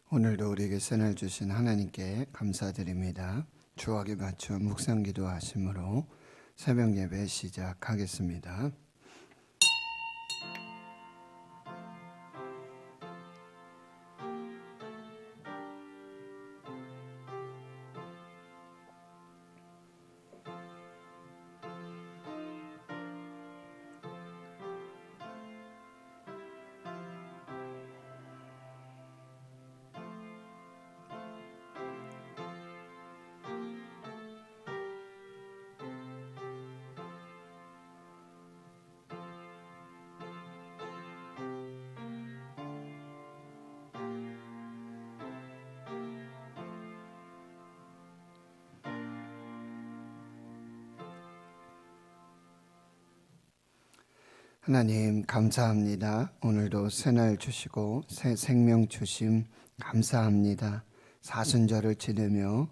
오늘도 우리에게 선을 주신 하나님께 감사드립니다. 주옥에 맞춰 묵상 기도하심으로 새벽 예배 시작하겠습니다. 하나님 감사합니다. 오늘도 새날 주시고 새 생명 주심 감사합니다. 사순절을 지내며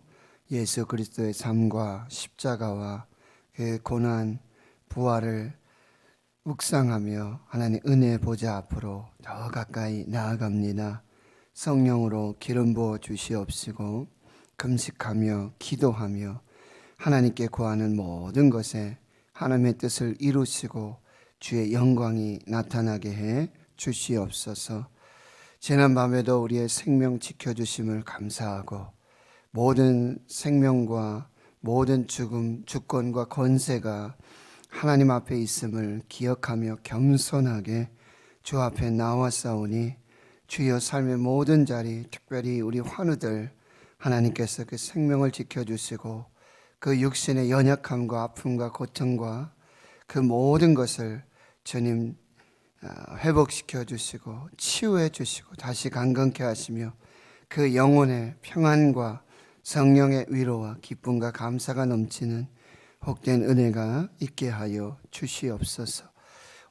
예수 그리스도의 삶과 십자가와 그 고난 부활을 묵상하며 하나님 은혜 보좌 앞으로 더 가까이 나아갑니다. 성령으로 기름 부어 주시옵시고 금식하며 기도하며 하나님께 구하는 모든 것에 하나님의 뜻을 이루시고 주의 영광이 나타나게 해 주시옵소서. 지난밤에도 우리의 생명 지켜주심을 감사하고 모든 생명과 모든 죽음, 주권과 권세가 하나님 앞에 있음을 기억하며 겸손하게 주 앞에 나왔사오니 주여 삶의 모든 자리, 특별히 우리 환우들 하나님께서 그 생명을 지켜주시고 그 육신의 연약함과 아픔과 고통과 그 모든 것을 주님 회복시켜 주시고 치유해 주시고 다시 강건케 하시며 그 영혼의 평안과 성령의 위로와 기쁨과 감사가 넘치는 복된 은혜가 있게 하여 주시옵소서.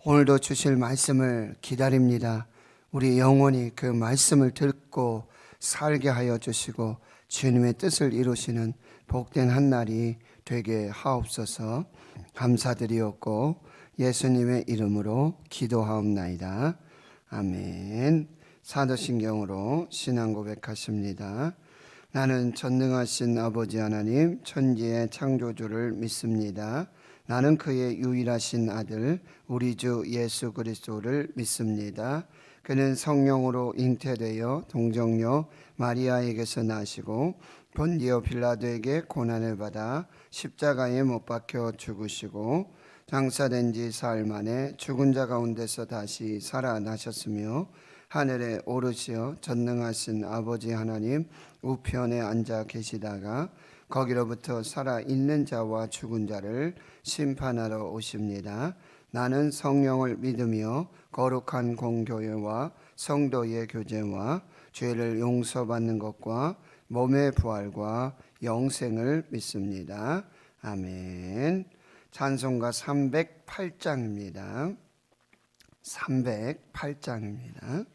오늘도 주실 말씀을 기다립니다. 우리 영혼이 그 말씀을 듣고 살게 하여 주시고 주님의 뜻을 이루시는 복된 한 날이 되게 하옵소서. 감사드리옵고 예수님의 이름으로 기도하옵나이다. 아멘. 사도신경으로 신앙 고백하십니다. 나는 전능하신 아버지 하나님 천지의 창조주를 믿습니다. 나는 그의 유일하신 아들 우리 주 예수 그리스도를 믿습니다. 그는 성령으로 잉태되어 동정녀 마리아에게서 나시고 본디오 빌라도에게 고난을 받아 십자가에 못 박혀 죽으시고 장사된 지 사흘 만에 죽은 자 가운데서 다시 살아나셨으며 하늘에 오르시어 전능하신 아버지 하나님 우편에 앉아 계시다가 거기로부터 살아있는 자와 죽은 자를 심판하러 오십니다. 나는 성령을 믿으며 거룩한 공교회와 성도의 교제와 죄를 용서받는 것과 몸의 부활과 영생을 믿습니다. 아멘. 찬송가 308장입니다. 308장입니다.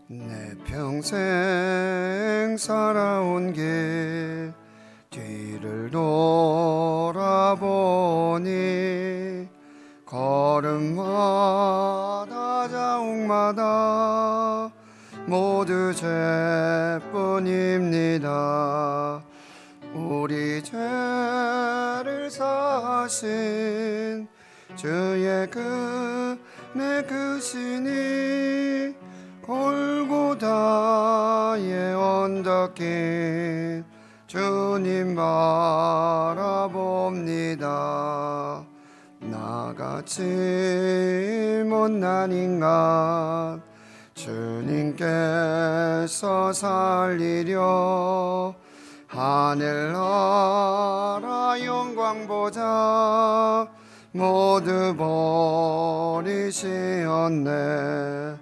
내 평생 살아온 길 뒤를 돌아보니 걸음마다 자옥마다 모두 죄뿐입니다. 우리 죄를 사하신 주의 내 크신이 골고다의 언덕길 주님 바라봅니다. 나같이 못난 인간 주님께서 살리려 하늘나라 영광 보자 모두 버리시었네.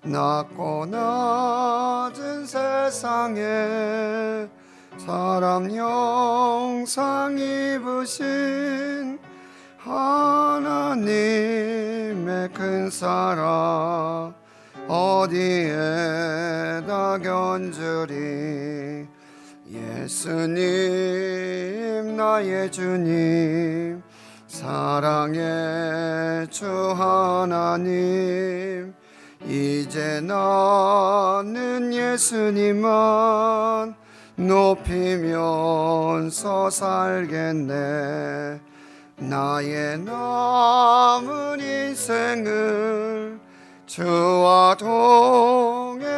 낮고 낮은 세상에 사람 형상 입으신 하나님의 큰 사랑 어디에다 견주리. 예수님 나의 주님 사랑의 주 하나님 이제 나는 예수님만 높이면서 살겠네 나의 남은 인생을 주와 동행하면서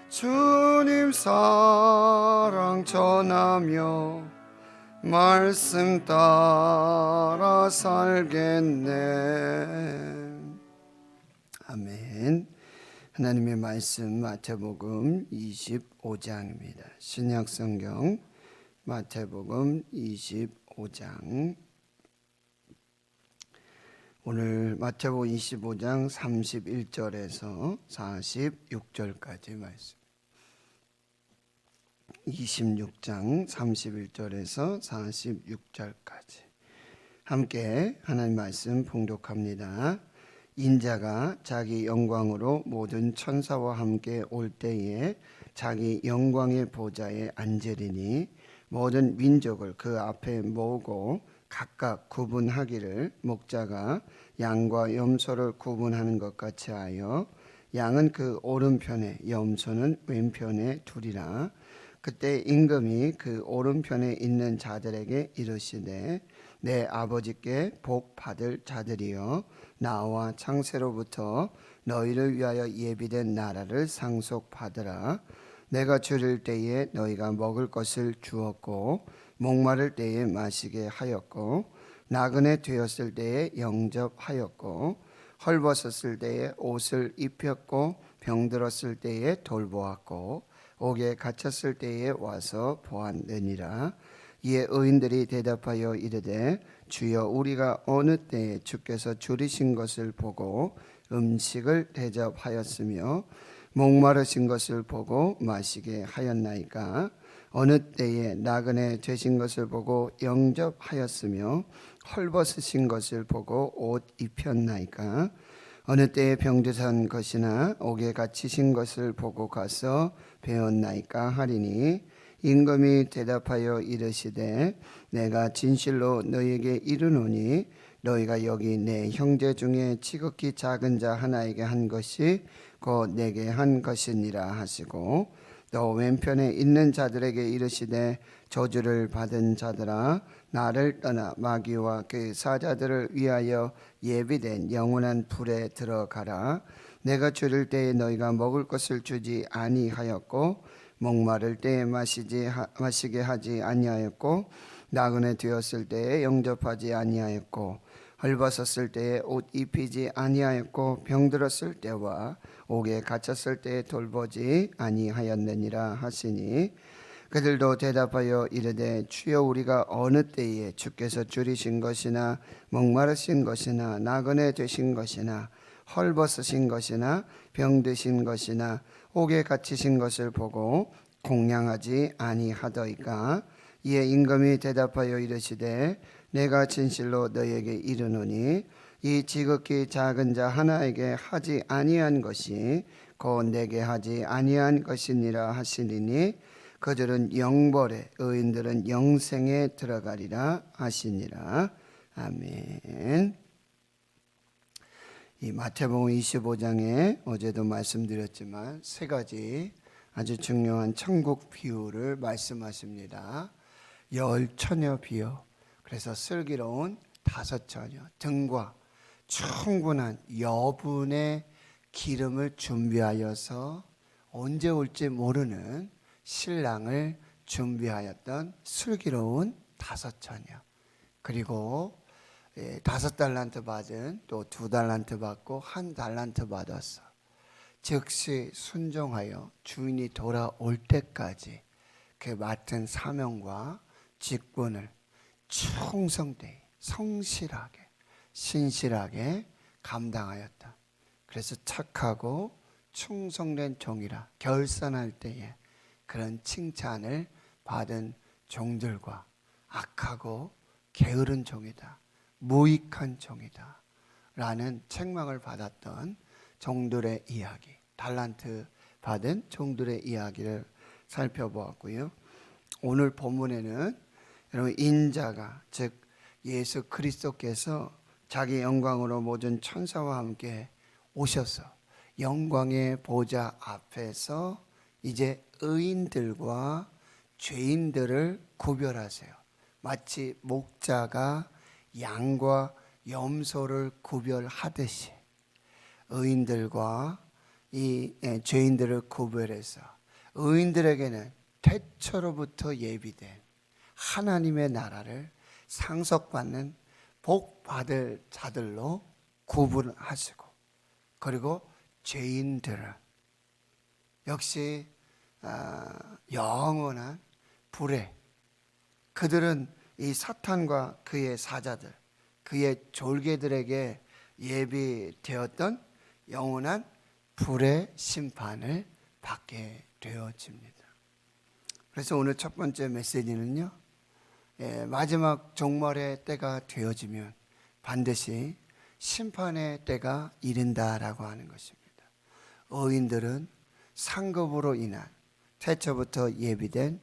주님 사랑 전하며 말씀 따라 살겠네. 아멘. 하나님의 말씀 마태복음 25장입니다. 신약성경 마태복음 25장. 오늘 마태복음 25장 31절에서 46절까지 말씀. 26장 31절에서 46절까지 함께 하나님 말씀 봉독합니다. 인자가 자기 영광으로 모든 천사와 함께 올 때에 자기 영광의 보좌에 앉으리니 모든 민족을 그 앞에 모으고 각각 구분하기를 목자가 양과 염소를 구분하는 것 같이 하여 양은 그 오른편에 염소는 왼편에 두리라. 그때 임금이 그 오른편에 있는 자들에게 이르시되 내 아버지께 복 받을 자들이여 나와 창세로부터 너희를 위하여 예비된 나라를 상속받으라. 내가 줄일 때에 너희가 먹을 것을 주었고 목마를 때에 마시게 하였고 나그네 되었을 때에 영접하였고 헐벗었을 때에 옷을 입혔고 병들었을 때에 돌보았고 옥에 갇혔을 때에 와서 보았느니라. 이에 의인들이 대답하여 이르되 주여 우리가 어느 때에 주께서 줄이신 것을 보고 음식을 대접하였으며 목마르신 것을 보고 마시게 하였나이까. 어느 때에 나그네 되신 것을 보고 영접하였으며 헐벗으신 것을 보고 옷 입혔나이까. 어느 때에 병드신 것이나 옥에 갇히신 것을 보고 가서 배웠나이까 하리니 임금이 대답하여 이르시되 내가 진실로 너희에게 이르노니 너희가 여기 내 형제 중에 지극히 작은 자 하나에게 한 것이 곧 내게 한 것이니라 하시고 또 왼편에 있는 자들에게 이르시되 저주를 받은 자들아 나를 떠나 마귀와 그 사자들을 위하여 예비된 영원한 불에 들어가라. 내가 줄일 때에 너희가 먹을 것을 주지 아니하였고 목마를 때에 마시게 하지 아니하였고 나그네 되었을 때에 영접하지 아니하였고 헐벗었을 때에 옷 입히지 아니하였고 병들었을 때와 옥에 갇혔을 때에 돌보지 아니하였느니라 하시니 그들도 대답하여 이르되 주여 우리가 어느 때에 주께서 줄이신 것이나 목마르신 것이나 나그네 되신 것이나 헐벗으신 것이나 병드신 것이나 옥에 갇히신 것을 보고 공양하지 아니하더이까. 이에 임금이 대답하여 이르시되 내가 진실로 너희에게 이르노니 이 지극히 작은 자 하나에게 하지 아니한 것이 곧 내게 하지 아니한 것이니라 하시니니 그들은 영벌에 의인들은 영생에 들어가리라 하시니라. 아멘. 이 마태복음 25장에 어제도 말씀드렸지만 세 가지 아주 중요한 천국 비유를 말씀하십니다. 열처녀 비유, 그래서 슬기로운 다섯 처녀 등과 충분한 여분의 기름을 준비하여서 언제 올지 모르는 신랑을 준비하였던 슬기로운 다섯 처녀, 그리고 5달란트 받은 또 2달란트 받고 1달란트 받았어. 즉시 순종하여 주인이 돌아올 때까지 그 맡은 사명과 직분을 충성되이 성실하게 신실하게 감당하였다. 그래서 착하고 충성된 종이라 결산할 때에 그런 칭찬을 받은 종들과 악하고 게으른 종이다, 무익한 종이다 라는 책망을 받았던 종들의 이야기, 달란트 받은 종들의 이야기를 살펴보았고요. 오늘 본문에는 여러분 인자가 즉 예수 그리스도께서 자기 영광으로 모든 천사와 함께 오셔서 영광의 보좌 앞에서 이제 의인들과 죄인들을 구별하세요. 마치 목자가 양과 염소를 구별하듯이 의인들과 이 죄인들을 구별해서 의인들에게는 태초로부터 예비된 하나님의 나라를 상속받는 복 받을 자들로 구분하시고, 그리고 죄인들은 역시 영원한 불에, 그들은 이 사탄과 그의 사자들, 그의 졸개들에게 예비되었던 영원한 불의 심판을 받게 되어집니다. 그래서 오늘 첫 번째 메시지는요, 마지막 종말의 때가 되어지면 반드시 심판의 때가 이른다라고 하는 것입니다. 의인들은 상급으로 인한 태초부터 예비된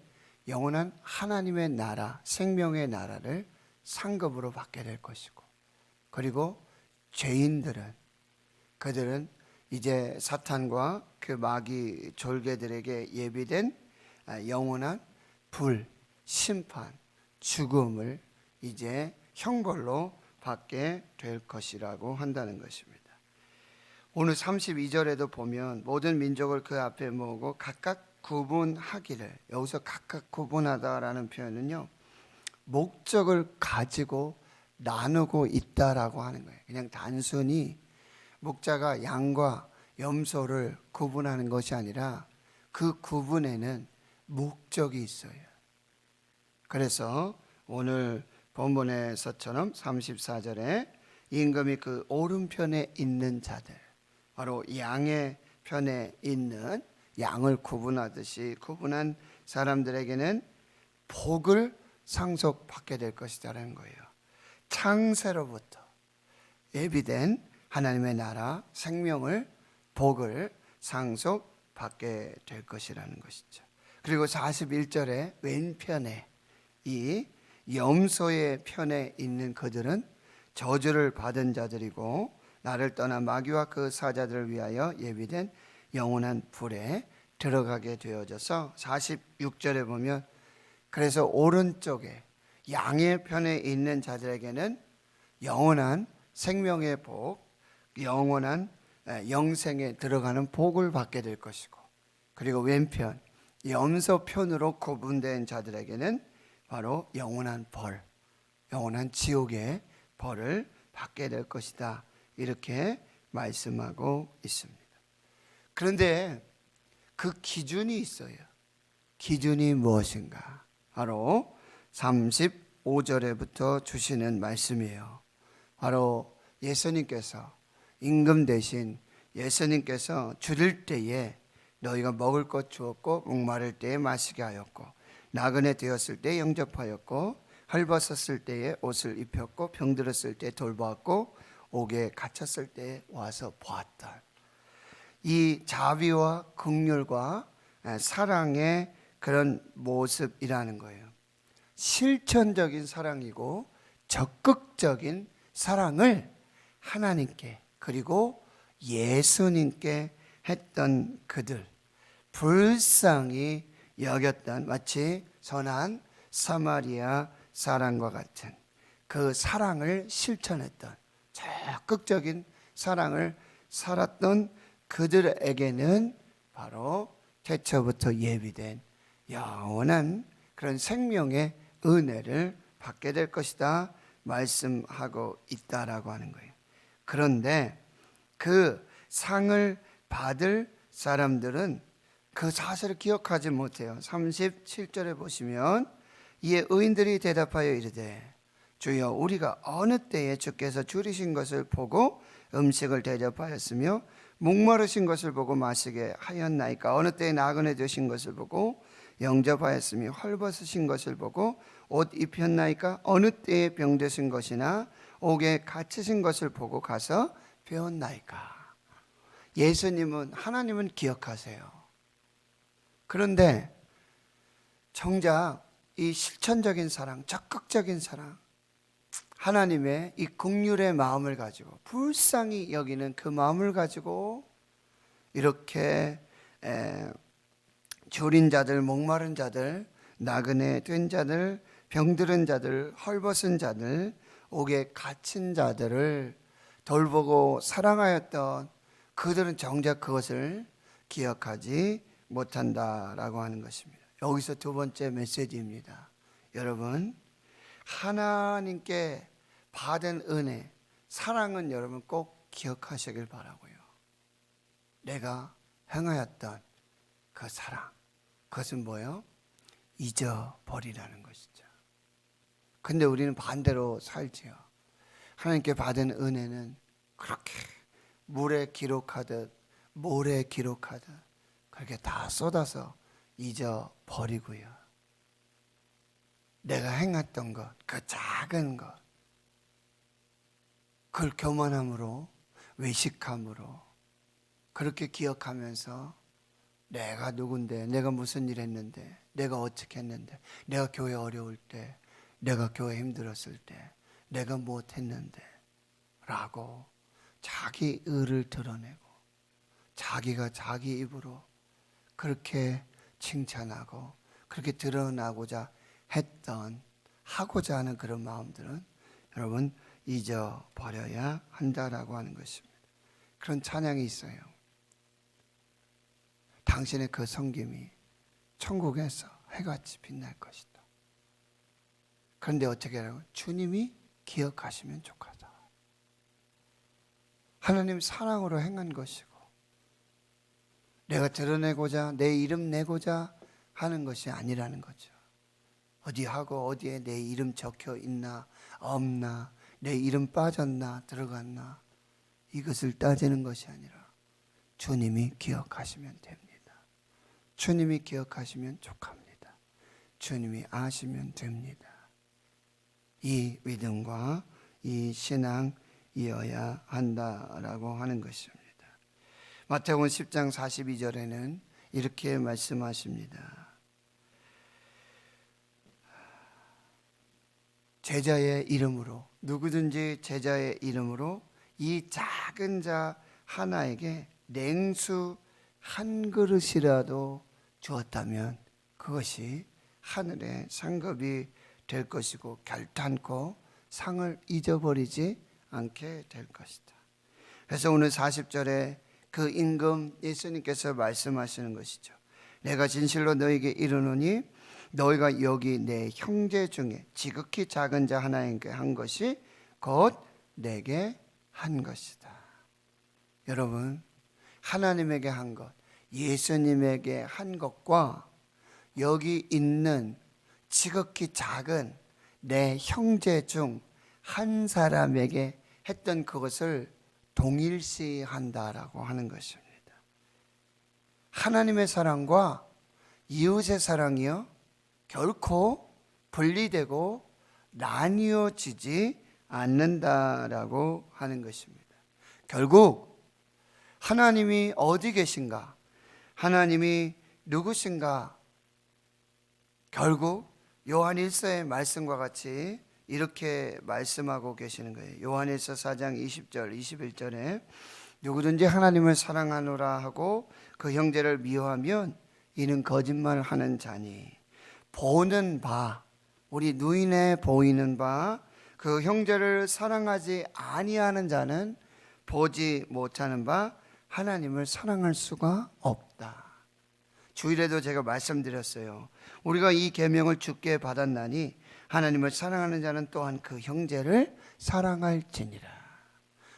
영원한 하나님의 나라, 생명의 나라를 상급으로 받게 될 것이고, 그리고 죄인들은 그들은 이제 사탄과 그 마귀 졸개들에게 예비된 영원한 불, 심판, 죽음을 이제 형벌로 받게 될 것이라고 한다는 것입니다. 오늘 32절에도 보면 모든 민족을 그 앞에 모으고 각각 구분하기를, 여기서 각각 구분하다라는 표현은요, 목적을 가지고 나누고 있다라고 하는 거예요. 그냥 단순히 목자가 양과 염소를 구분하는 것이 아니라 그 구분에는 목적이 있어요. 그래서 오늘 본문에서처럼 34절에 임금이 그 오른편에 있는 자들, 바로 양의 편에 있는 양을 구분하듯이 구분한 사람들에게는 복을 상속받게 될 것이라는 거예요. 창세로부터 예비된 하나님의 나라, 생명을, 복을 상속받게 될 것이라는 것이죠. 그리고 41절에 왼편에 이 염소의 편에 있는 그들은 저주를 받은 자들이고 나를 떠난 마귀와 그 사자들을 위하여 예비된 영원한 불에 들어가게 되어져서 46절에 보면 그래서 오른쪽에 양의 편에 있는 자들에게는 영원한 생명의 복, 영원한 영생에 들어가는 복을 받게 될 것이고, 그리고 왼편 염소 편으로 구분된 자들에게는 바로 영원한 벌, 영원한 지옥의 벌을 받게 될 것이다, 이렇게 말씀하고 있습니다. 그런데 그 기준이 있어요. 기준이 무엇인가? 바로 35절에부터 주시는 말씀이에요. 바로 예수님께서 임금 대신 예수님께서 줄일 때에 너희가 먹을 것 주었고 목마를 때에 마시게 하였고 나그네 되었을 때 영접하였고 헐벗었을 때에 옷을 입혔고 병들었을 때 돌보았고 옥에 갇혔을 때 와서 보았던 이 자비와 긍휼과 사랑의 그런 모습이라는 거예요. 실천적인 사랑이고 적극적인 사랑을 하나님께 그리고 예수님께 했던 그들, 불쌍히 여겼던 마치 선한 사마리아 사람과 같은 그 사랑을 실천했던 적극적인 사랑을 살았던 그들에게는 바로 태초부터 예비된 영원한 그런 생명의 은혜를 받게 될 것이다 말씀하고 있다라고 하는 거예요. 그런데 그 상을 받을 사람들은 그 사실을 기억하지 못해요. 37절에 보시면 이에 의인들이 대답하여 이르되 주여 우리가 어느 때에 주께서 줄이신 것을 보고 음식을 대접하였으며 목마르신 것을 보고 마시게 하였나이까? 어느 때에 나그네 되신 것을 보고 영접하였으며 헐벗으신 것을 보고 옷 입혔나이까? 어느 때에 병드신 것이나 옥에 갇히신 것을 보고 가서 배웠나이까? 예수님은, 하나님은 기억하세요. 그런데 정작 이 실천적인 사랑, 적극적인 사랑, 하나님의 이 긍휼의 마음을 가지고 불쌍히 여기는 그 마음을 가지고 이렇게 졸인 자들, 목마른 자들, 나그네 된 자들, 병들은 자들, 헐벗은 자들, 옥에 갇힌 자들을 돌보고 사랑하였던 그들은 정작 그것을 기억하지 못한다라고 하는 것입니다. 여기서 두 번째 메시지입니다. 여러분, 하나님께 받은 은혜, 사랑은 여러분 꼭 기억하시길 바라고요. 내가 행하였던 그 사랑, 그것은 뭐예요? 잊어버리라는 것이죠. 근데 우리는 반대로 살지요. 하나님께 받은 은혜는 그렇게 물에 기록하듯 모래 기록하듯 그렇게 다 쏟아서 잊어버리고요. 내가 행했던 것, 그 작은 것, 그걸 교만함으로, 외식함으로 그렇게 기억하면서 내가 누군데, 내가 무슨 일 했는데, 내가 어떻게 했는데, 내가 교회 어려울 때, 내가 교회 힘들었을 때, 내가 무엇했는데 라고 자기 의를 드러내고 자기가 자기 입으로 그렇게 칭찬하고 그렇게 드러나고자 했던, 하고자 하는 그런 마음들은 여러분 잊어버려야 한다라고 하는 것입니다. 그런 찬양이 있어요. 당신의 그 섬김이 천국에서 해같이 빛날 것이다. 그런데 어떻게 하라고? 주님이 기억하시면 좋겠다. 하나님 사랑으로 행한 것이고 내가 드러내고자 내 이름 내고자 하는 것이 아니라는 거죠. 어디하고 어디에 내 이름 적혀 있나 없나, 내 이름 빠졌나 들어갔나, 이것을 따지는 것이 아니라 주님이 기억하시면 됩니다. 주님이 기억하시면 족합니다. 주님이 아시면 됩니다. 이 믿음과 이 신앙이어야 한다라고 하는 것입니다. 마태복음 10장 42절에는 이렇게 말씀하십니다. 제자의 이름으로, 누구든지 제자의 이름으로 이 작은 자 하나에게 냉수 한 그릇이라도 주었다면 그것이 하늘의 상급이 될 것이고 결탄코 상을 잊어버리지 않게 될 것이다. 그래서 오늘 40절에 그 임금 예수님께서 말씀하시는 것이죠. 내가 진실로 너에게 이르노니 너희가 여기 내 형제 중에 지극히 작은 자 하나에게 한 것이 곧 내게 한 것이다. 여러분, 하나님에게 한 것, 예수님에게 한 것과 여기 있는 지극히 작은 내 형제 중 한 사람에게 했던 그것을 동일시한다라고 하는 것입니다. 하나님의 사랑과 이웃의 사랑이요 결코 분리되고 나뉘어지지 않는다라고 하는 것입니다. 결국 하나님이 어디 계신가? 하나님이 누구신가? 결국 요한 1서의 말씀과 같이 이렇게 말씀하고 계시는 거예요. 요한일서 4장 20절 21절에 누구든지 하나님을 사랑하노라 하고 그 형제를 미워하면 이는 거짓말하는 자니 보는 바, 우리 눈에 보이는 바 그 형제를 사랑하지 아니하는 자는 보지 못하는 바 하나님을 사랑할 수가 없다. 주일에도 제가 말씀드렸어요. 우리가 이 계명을 주께 받았나니 하나님을 사랑하는 자는 또한 그 형제를 사랑할지니라.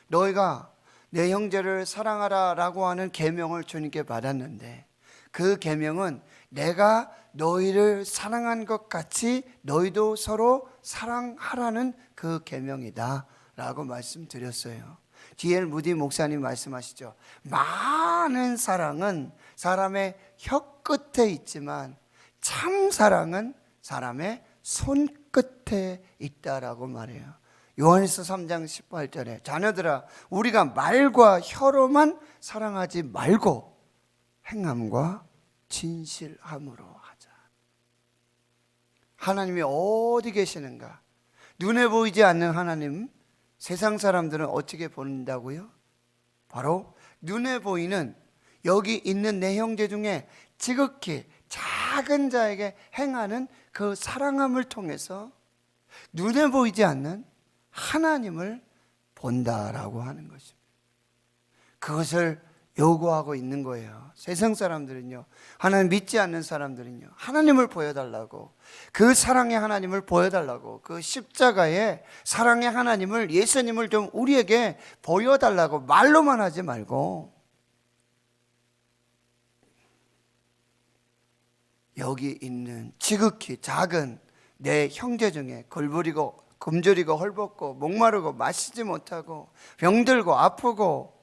너희가 내 형제를 사랑하라 라고 하는 계명을 주님께 받았는데 그 계명은 내가 너희를 사랑한 것 같이 너희도 서로 사랑하라는 그 계명이다 라고 말씀드렸어요. D.L. 무디 목사님 말씀하시죠. 많은 사랑은 사람의 혀끝에 있지만 참 사랑은 사람의 손끝에 있다라고 말해요. 요한일서 3장 18절에 자녀들아 우리가 말과 혀로만 사랑하지 말고 행함과 진실함으로 하자. 하나님이 어디 계시는가? 눈에 보이지 않는 하나님, 세상 사람들은 어떻게 본다고요? 바로 눈에 보이는 여기 있는 내 형제 중에 지극히 작은 자에게 행하는 그 사랑함을 통해서 눈에 보이지 않는 하나님을 본다라고 하는 것입니다. 그것을 요구하고 있는 거예요. 세상 사람들은요, 하나님 믿지 않는 사람들은요, 하나님을 보여달라고, 그 사랑의 하나님을 보여달라고, 그 십자가의 사랑의 하나님을, 예수님을 좀 우리에게 보여달라고 말로만 하지 말고, 여기 있는 지극히 작은 내 형제 중에 걸부리고 굶주리고 헐벗고 목마르고 마시지 못하고 병들고 아프고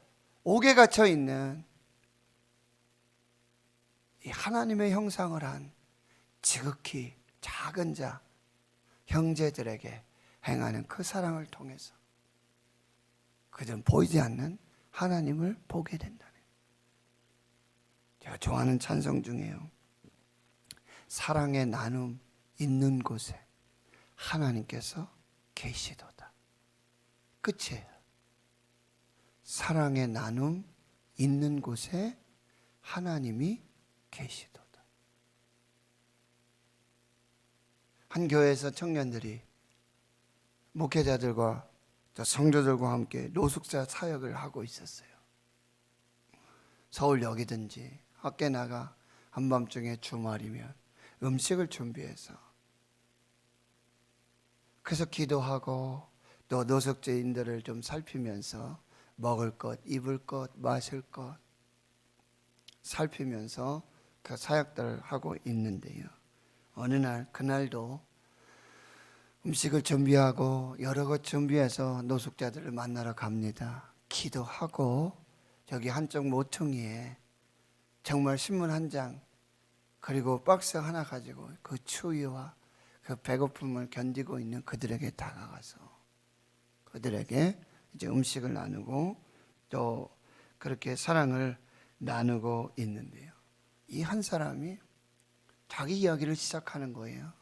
옥에 갇혀 있는 이 하나님의 형상을 한 지극히 작은 자 형제들에게 행하는 그 사랑을 통해서 그들은 보이지 않는 하나님을 보게 된다는, 제가 좋아하는 찬송 중에요, 사랑의 나눔 있는 곳에 하나님께서 계시도다. 끝이에요. 사랑의 나눔 있는 곳에 하나님이 계시도다. 한 교회에서 청년들이 목회자들과 성도들과 함께 노숙자 사역을 하고 있었어요. 서울역이든지 밖에 나가 한밤중에 주말이면 음식을 준비해서, 그래서 기도하고 또 노숙자인들을 좀 살피면서 먹을 것, 입을 것, 마실 것 살피면서 그 사역들을 하고 있는데요, 어느 날 그날도 음식을 준비하고 여러 것 준비해서 노숙자들을 만나러 갑니다. 기도하고 저기 한쪽 모퉁이에 정말 신문 한 장 그리고 박스 하나 가지고 그 추위와 그 배고픔을 견디고 있는 그들에게 다가가서 그들에게 이제 음식을 나누고 또 그렇게 사랑을 나누고 있는데요, 이 한 사람이 자기 이야기를 시작하는 거예요.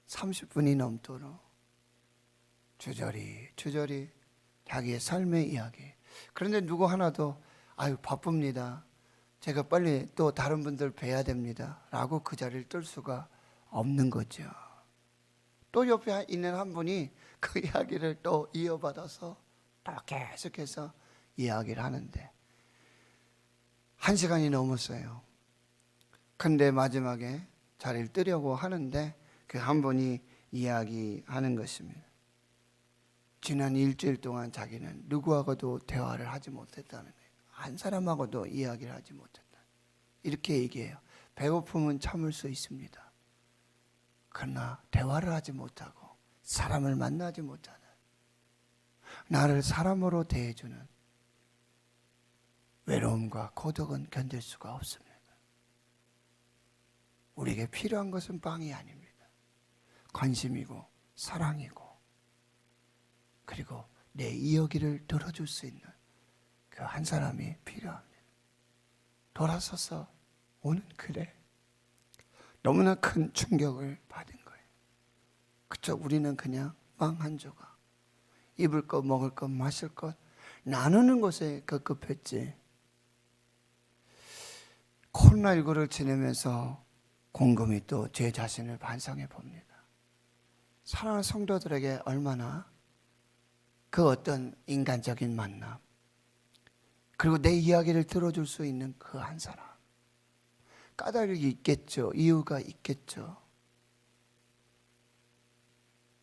30분이 넘도록 주저리 자기의 삶의 이야기. 그런데 누구 하나도 아유 바쁩니다, 제가 빨리 또 다른 분들 뵈야 됩니다 라고 그 자리를 뜰 수가 없는 거죠. 또 옆에 있는 한 분이 그 이야기를 또 이어받아서 또 계속해서 이야기를 하는데 1시간이 넘었어요. 근데 마지막에 자리를 뜨려고 하는데 그 한 분이 이야기하는 것입니다. 지난 일주일 동안 자기는 누구하고도 대화를 하지 못했다는 거예요. 한 사람하고도 이야기를 하지 못했다. 이렇게 얘기해요. 배고픔은 참을 수 있습니다. 그러나 대화를 하지 못하고 사람을 만나지 못하는, 나를 사람으로 대해주는 외로움과 고독은 견딜 수가 없습니다. 우리에게 필요한 것은 빵이 아닙니다. 관심이고 사랑이고 그리고 내 이야기를 들어줄 수 있는 그 한 사람이 필요합니다. 돌아서서 오는 글에 너무나 큰 충격을 받은 거예요. 그쵸? 우리는 그냥 빵 한 조각, 입을 것, 먹을 것, 마실 것 나누는 것에 급급했지, 코로나19를 지내면서 곰곰이 또 제 자신을 반성해 봅니다. 사랑하는 성도들에게 얼마나 그 어떤 인간적인 만남, 그리고 내 이야기를 들어줄 수 있는 그 한 사람, 까닭이 있겠죠. 이유가 있겠죠.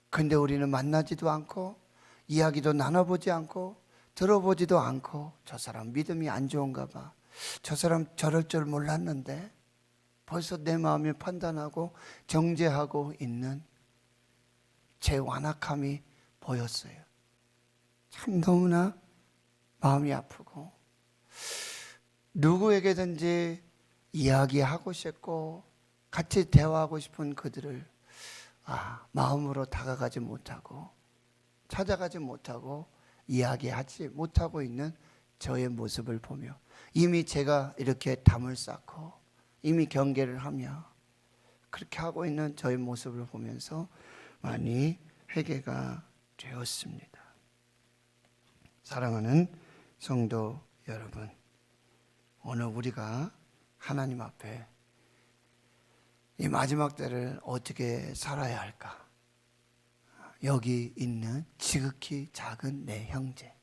근데 우리는 만나지도 않고 이야기도 나눠보지 않고 들어보지도 않고, 저 사람 믿음이 안 좋은가 봐, 저 사람 저럴 줄 몰랐는데, 벌써 내 마음이 판단하고 정죄하고 있는 제 완악함이 보였어요. 참 너무나 마음이 아프고, 누구에게든지 이야기하고 싶고 같이 대화하고 싶은 그들을 마음으로 다가가지 못하고 찾아가지 못하고 이야기하지 못하고 있는 저의 모습을 보며, 이미 제가 이렇게 담을 쌓고 이미 경계를 하며 그렇게 하고 있는 저의 모습을 보면서 많이 회개가 되었습니다. 사랑하는 성도 여러분, 오늘 우리가 하나님 앞에 이 마지막 때를 어떻게 살아야 할까? 여기 있는 지극히 작은 내 형제,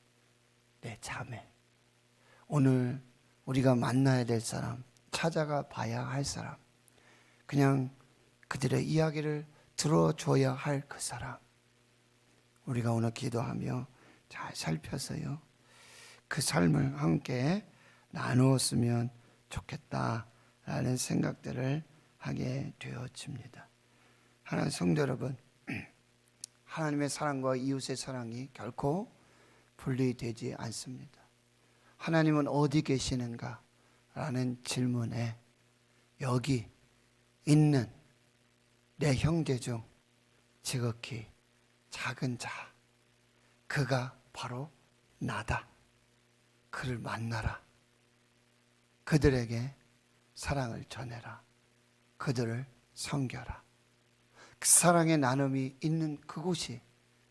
내 자매, 오늘 우리가 만나야 될 사람, 찾아가 봐야 할 사람, 그냥 그들의 이야기를 들어줘야 할 그 사람, 우리가 오늘 기도하며 잘 살펴서요, 그 삶을 함께 나누었으면 좋겠다라는 생각들을 하게 되어집니다. 하나님 성도 여러분, 하나님의 사랑과 이웃의 사랑이 결코 분리되지 않습니다. 하나님은 어디 계시는가? 라는 질문에 여기 있는 내 형제 중 지극히 작은 자, 그가 바로 나다. 그를 만나라. 그들에게 사랑을 전해라. 그들을 섬겨라. 그 사랑의 나눔이 있는 그곳이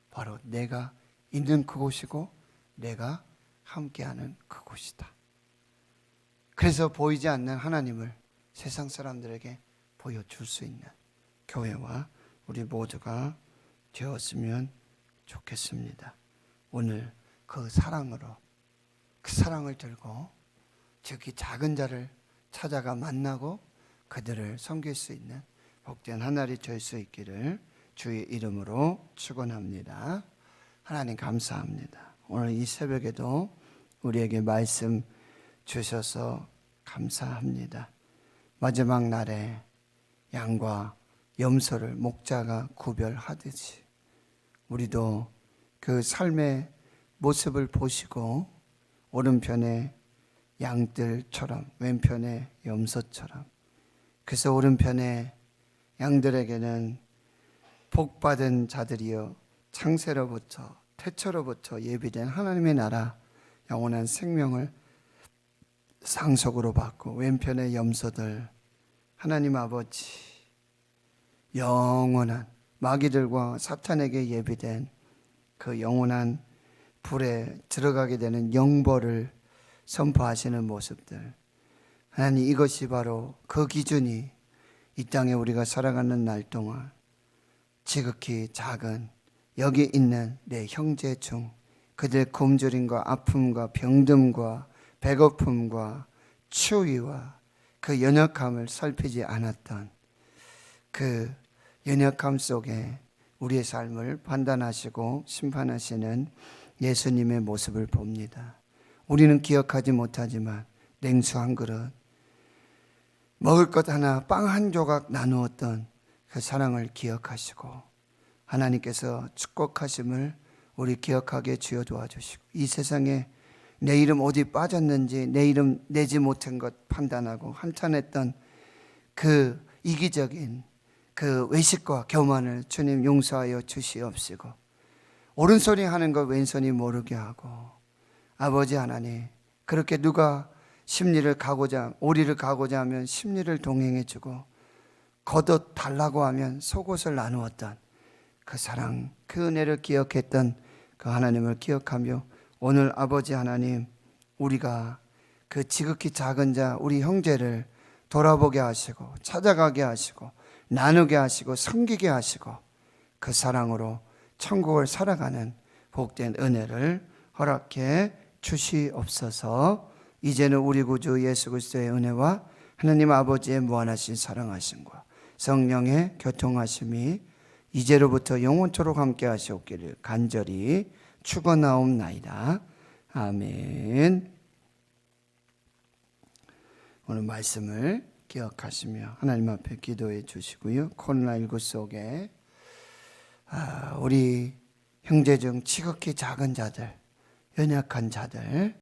바로 내가 있는 그곳이고 내가 함께하는 그곳이다. 그래서 보이지 않는 하나님을 세상 사람들에게 보여줄 수 있는 교회와 우리 모두가 되었으면 좋겠습니다. 오늘 그 사랑으로, 그 사랑을 들고 저기 작은 자를 찾아가 만나고 그들을 섬길 수 있는 복된 한 날이 될 수 있기를 주의 이름으로 축원합니다. 하나님 감사합니다. 오늘 이 새벽에도 우리에게 말씀 주셔서 감사합니다. 마지막 날에 양과 염소를 목자가 구별하듯이 우리도 그 삶의 모습을 보시고 오른편에 양들처럼 왼편에 염소처럼, 그래서 오른편에 양들에게는 복받은 자들이여 창세로부터 태초로부터 예비된 하나님의 나라 영원한 생명을 상속으로 받고, 왼편의 염소들 하나님 아버지 영원한 마귀들과 사탄에게 예비된 그 영원한 불에 들어가게 되는 영벌을 선포하시는 모습들, 하나님 이것이 바로 그 기준이 이 땅에 우리가 살아가는 날 동안 지극히 작은 여기 있는 내 형제 중 그들의 굶주림과 아픔과 병듦과 배고픔과 추위와 그 연약함을 살피지 않았던 그 연약함 속에 우리의 삶을 판단하시고 심판하시는 예수님의 모습을 봅니다. 우리는 기억하지 못하지만 냉수 한 그릇, 먹을 것 하나, 빵 한 조각 나누었던 그 사랑을 기억하시고 하나님께서 축복하심을 우리 기억하게 주여 도와주시고, 이 세상에 내 이름 어디 빠졌는지 내 이름 내지 못한 것 판단하고 한탄했던 그 이기적인 그 외식과 교만을 주님 용서하여 주시옵시고, 오른손이 하는 것 왼손이 모르게 하고, 아버지 하나님 그렇게 누가 심리를 가고자 오리를 가고자 하면 심리를 동행해 주고 겉옷 달라고 하면 속옷을 나누었던 그 사랑, 그 은혜를 기억했던 그 하나님을 기억하며 오늘 아버지 하나님 우리가 그 지극히 작은 자 우리 형제를 돌아보게 하시고 찾아가게 하시고 나누게 하시고 섬기게 하시고 그 사랑으로 천국을 살아가는 복된 은혜를 허락해 주시옵소서. 이제는 우리 구주 예수 그리스도의 은혜와 하나님 아버지의 무한하신 사랑하심과 성령의 교통하심이 이제로부터 영원토록 함께 하시옵기를 간절히 축원하옵나이다. 아멘. 오늘 말씀을 기억하시며 하나님 앞에 기도해 주시고요. 코로나19 속에 우리 형제 중 지극히 작은 자들, 연약한 자들